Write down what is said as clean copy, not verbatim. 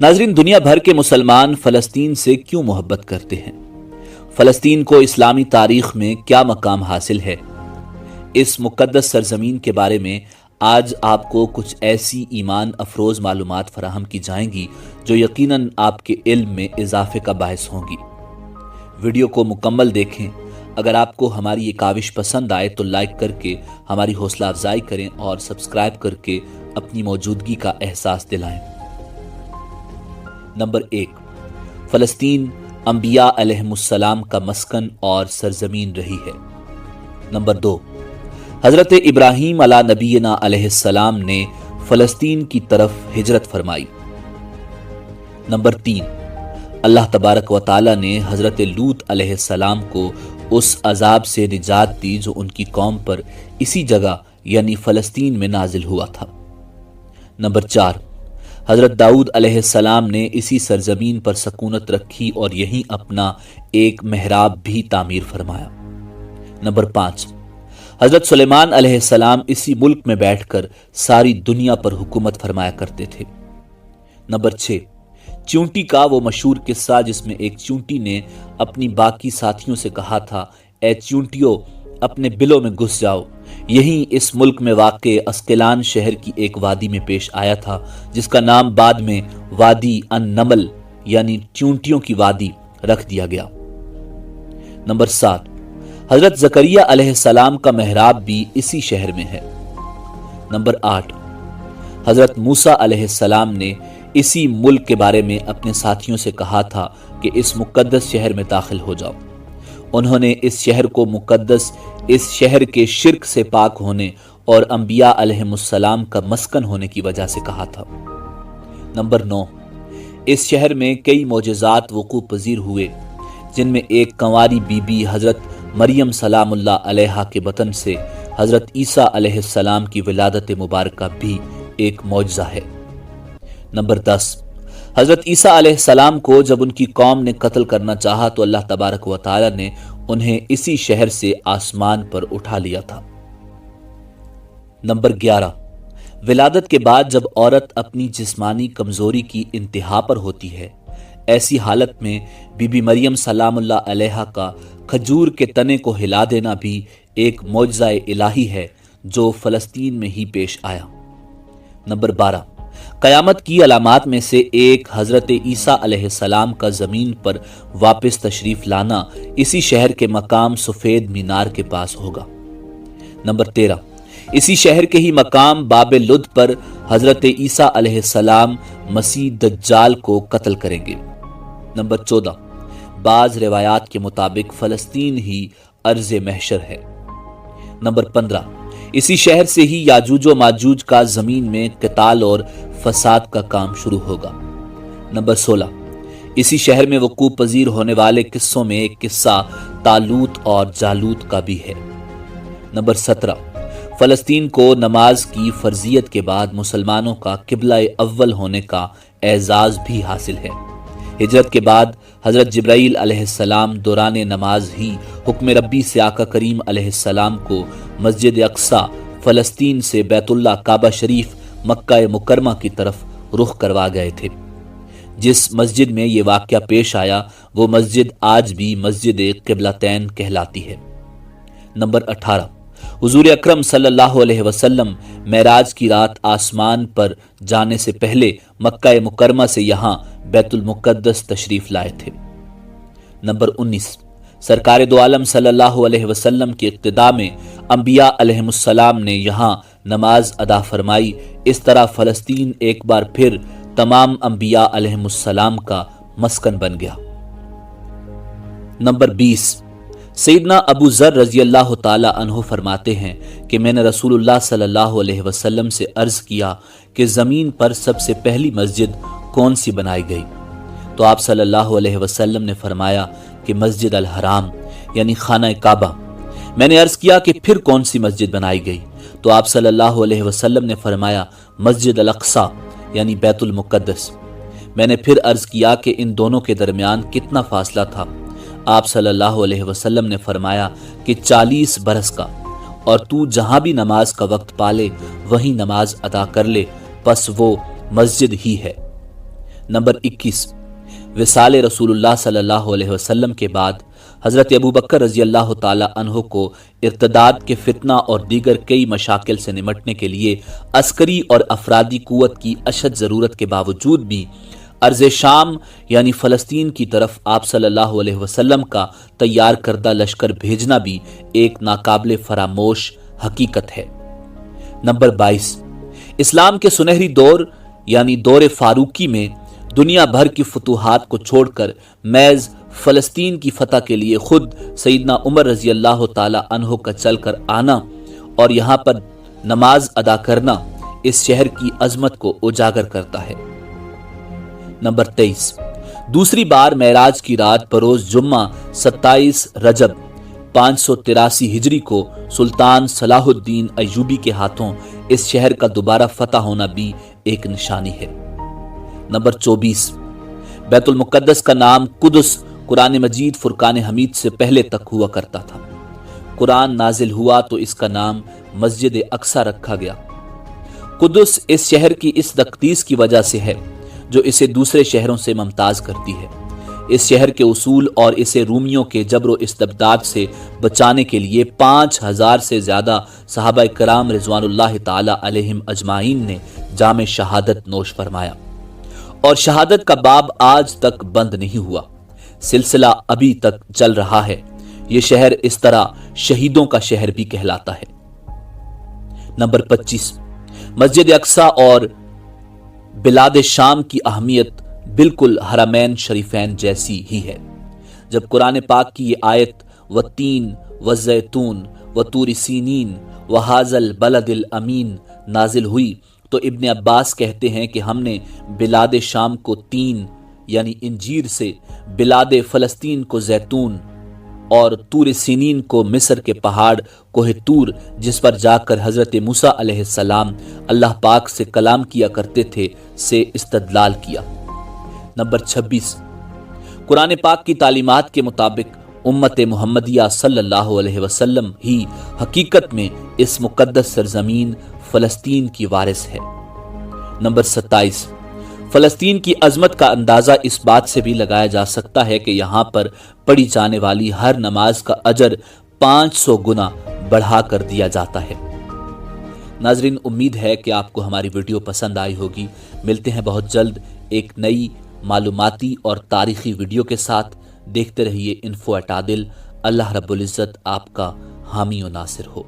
नाजरीन, दुनिया भर के मुसलमान फलस्तीन से क्यों मोहब्बत करते हैं? फलस्तीन को इस्लामी तारीख में क्या मकाम हासिल है? इस मुकद्दस सरजमीन के बारे में आज आपको कुछ ऐसी ईमान अफरोज मालूमात फराहम की जाएंगी जो यकीनन आपके इल्म में इजाफे का बायस होंगी। वीडियो को मुकम्मल देखें। अगर आपको हमारी ये काविश पसंद आए तो लाइक करके हमारी हौसला अफजाई करें और सब्सक्राइब करके अपनी मौजूदगी का एहसास दिलाएं। नंबर 1, फलस्तीन अंबिया अलैहिमुस्सलाम का मस्कन और सरजमीन रही है। नंबर 2, हजरत इब्राहीम अला नबीना अलैहिस्सलाम ने फलस्तीन की तरफ हिजरत फरमाई। नंबर 3, अल्लाह तबारक व तआला ने हजरत लूत अलैहिस्सलाम को उस अजाब से निजात दी जो उनकी कौम पर इसी जगह यानी फलस्तीन में नाजिल हुआ था। नंबर 4, हजरत दाऊद अलैहिस्सलाम ने इसी सरजमीन पर सकूनत रखी और यहीं अपना एक मेहराब भी तामीर फरमाया। नंबर 5, हजरत सुलेमान अलैहिस्सलाम इसी मुल्क में बैठकर सारी दुनिया पर हुकूमत फरमाया करते थे। नंबर 6, चूंटी का वो मशहूर किस्सा जिसमें एक चूंटी ने अपनी बाकी साथियों से कहा था, ए चूंटियों अपने बिलों में घुस जाओ। यही इस मुल्क में वाक़े अस्कलान शहर की एक वादी में पेश आया था जिसका नाम बाद में वादी अन नमल यानी चूंटियों की वादी रख दिया गया। नंबर 7, हजरत जकरिया अलैहिस्सलाम का मेहराब भी इसी शहर में है। नंबर 8, हजरत मूसा अलैहिस्सलाम ने इसी मुल्क के बारे में अपने साथियों से कहा था कि इस मुकद्दस शहर में दाखिल हो जाओ। उन्होंने इस शहर को मुकद्दस इस शहर के शिर्क से पाक होने और अंबिया अलैहिमुस्सलाम का मस्कन होने की वजह से कहा था। नंबर 9, इस शहर में कई मोजज़ात वक़ू पज़ीर हुए जिनमें एक कंवारी बीबी हजरत मरियम सलामुल्लाह अलैहा के बतन से हजरत ईसा अलैहिस्सलाम की विलादत मुबारका भी एक मौजज़ा है। नंबर 10, हजरत ईसा अलैहिस्सलाम को जब उनकी कौम ने कत्ल करना चाहा तो अल्लाह तबारक व तआला ने उन्हें इसी शहर से आसमान पर उठा लिया था। नंबर 11, विलादत के बाद जब औरत अपनी जिस्मानी कमजोरी की इंतहा पर होती है, ऐसी हालत में बीबी मरियम सलामुल्लाह अलैहा का खजूर के तने को हिला देना भी एक मौजज़ाए इलाही है जो फलस्तीन में ही पेश आया। नंबर 12, क़यामत की अलामात में से एक हजरत ईसा अलैहिस्सलाम का ज़मीन पर वापस तशरीफ लाना इसी शहर के मकाम सफ़ेद मीनार के पास होगा। नंबर 13, इसी शहर के ही मकाम बाब लुद पर हजरत ईसा अलैहिस्सलाम मसीह दज्जाल को कत्ल करेंगे। नंबर 14, बाज़ रिवायात के मुताबिक फ़लस्तीन ही अर्ज़ महशर है। नंबर 15, इसी शहर से ही याजूज व माजूज का ज़मीन में क़िताल और फसाद का काम शुरू होगा। नंबर 16, इसी शहर में वक़ू पज़ीर होने वाले किस्सों में एक किस्सा तालूत और जालूत का भी है। नंबर 17, फ़लस्तीन को नमाज की फ़र्जियत के बाद मुसलमानों का किबला अव्वल होने का एजाज़ भी हासिल है। हिजरत के बाद हज़रत जिब्राईल अलैहिस्सलाम दौरान नमाज ही हुक्म रब्बी से आका करीम अलैहिस्सलाम को मस्जिद अक्सा फ़लस्तीन से बैतुल्लाह काबा शरीफ मक्का मुकरमा की तरफ रुख करवा गए थे। जिस मस्जिद में ये वाक़या पेश आया वो मस्जिद आज भी मस्जिद क़िबलतैन कहलाती है। नंबर 18, हुज़ूर अकरम सल्लल्लाहु अलैहि वसल्लम मेराज की रात आसमान पर जाने से पहले मक्का मुकरमा से यहाँ बैतुल मुक़द्दस तशरीफ़ लाए थे। नंबर 19, सरकार दो आलम सल्लल्लाहु अलैहि वसल्लम की इक्तिदा में अंबिया अलैहिमुस्सलाम ने यहाँ नमाज अदा फरमाई। इस तरह फ़लस्तीन एक बार फिर तमाम अंबिया अलैहिमुस्सलाम का मस्कन बन गया। नंबर 20, सैयदना अबू ज़र रज़ी अल्लाह ताला अन्हु फरमाते हैं कि मैंने रसूलुल्लाह सल्लल्लाहु अलैहि वसल्लम से अर्ज़ किया कि ज़मीन पर सबसे पहली मस्जिद कौन सी बनाई गई? तो आप सल्लल्लाहु अलैहि वसल्लम ने फरमाया कि मस्जिद अल हराम यानी खाना काबा। मैंने अर्ज़ किया कि फिर कौन सी मस्जिद बनाई गई? तो आप सल्लल्लाहु अलैहि वसल्लम ने फरमाया मस्जिद अल अक्सा यानी बैतुल मुक़द्दस। मैंने फिर अर्ज़ किया कि इन दोनों के दरमियान कितना फासला था? आप सल्लल्लाहु अलैहि वसल्लम ने फरमाया कि 40 बरस का, और तू जहां भी नमाज का वक्त पाले वहीं नमाज अदा कर ले, बस वो मस्जिद ही है। नंबर 21, विसाल रसूलुल्लाह सल्लल्लाहु अलैहि वसल्लम के बाद हज़रत अबू बकर रज़ी अल्लाह ताला अन्हो को इर्तदाद के फितना और दीगर कई मशाकिल से निमटने के लिए अस्करी और अफरादी कुव्वत की अशद ज़रूरत के बावजूद भी अर्ज़ शाम यानी फ़लस्तीन की तरफ आप सल्लल्लाहु अलैहि वसल्लम का तैयार करदा लश्कर भेजना भी एक नाकाबिले फरामोश हकीकत है। नंबर 22, इस्लाम के सुनहरी दौर यानी दौर फारूकी में दुनिया भर की फतूहात को छोड़कर मैज़ फ़लस्तीन की फतह के लिए खुद सईदना उमर रज़ी अल्लाह ताला अन्हो का चल कर आना और यहाँ पर नमाज अदा करना इस शहर की अजमत को उजागर करता है। नंबर 23, दूसरी बार मेराज की रात बरोज जुम्मा 27 रजब 583 हिजरी को सुल्तान सलाहुद्दीन अय्यूबी के हाथों इस शहर का दोबारा फतह होना भी एक निशानी है। नंबर 24, बैतुल मुक़द्दस का नाम कुदस कुरान मजीद फुरकान हमीद से पहले तक हुआ करता था। कुरान नाजिल हुआ तो इसका नाम मस्जिद अक्सा रखा गया। कुदस इस शहर की इस तक़दीस की वजह से है जो इसे दूसरे शहरों से मुमताज करती है। इस शहर के उसूल और इसे रूमियों के जबरो इस्तबदाद से बचाने के लिए 5000 से ज़्यादा सहाबा कराम रिज़वानुल्लाह ताला अलैहिम अजमाइन ने जाम शहादत नोश फरमाया और शहादत का बाब आज तक बंद नहीं हुआ, सिलसिला अभी तक चल रहा है। ये शहर इस तरह शहीदों का शहर भी कहलाता है। नंबर 25, मस्जिद अक्सा और बिलाद शाम की अहमियत बिल्कुल हरमैन शरीफैन जैसी ही है। जब कुरान पाक की ये आयत व तीन व जैतून व तूर सीनीन व हाजल बलदिल अमीन नाजिल हुई तो इब्ने अब्बास कहते हैं कि हमने बिलाद शाम को तीन यानी इंजीर से, बिलाद फ़लस्तीन को जैतून और तूर सीनीन को मिस्र के पहाड़ कोह तूर जिस पर जाकर हज़रत मूसा अलैहिस्सलाम अल्लाह पाक से कलाम किया करते थे से इस्तदलाल किया। नंबर 26, कुरान पाक की तालीमात के मुताबिक उम्मत मुहम्मदिया सल्लल्लाहु अलैहि वसल्लम ही हकीकत में इस मुक़द्दस सरजमीन फ़लस्तीन की वारिस है। नंबर 27, फ़लस्तीन की अजमत का अंदाज़ा इस बात से भी लगाया जा सकता है कि यहाँ पर पढ़ी जाने वाली हर नमाज का अजर 500 गुना बढ़ा कर दिया जाता है। नाजरीन, उम्मीद है कि आपको हमारी वीडियो पसंद आई होगी। मिलते हैं बहुत जल्द एक नई मालूमाती और तारीख़ी वीडियो के साथ। देखते रहिए इन्फो एट आदिल। अल्लाह रब्बुल इज़्ज़त आपका हामी और नासिर हो।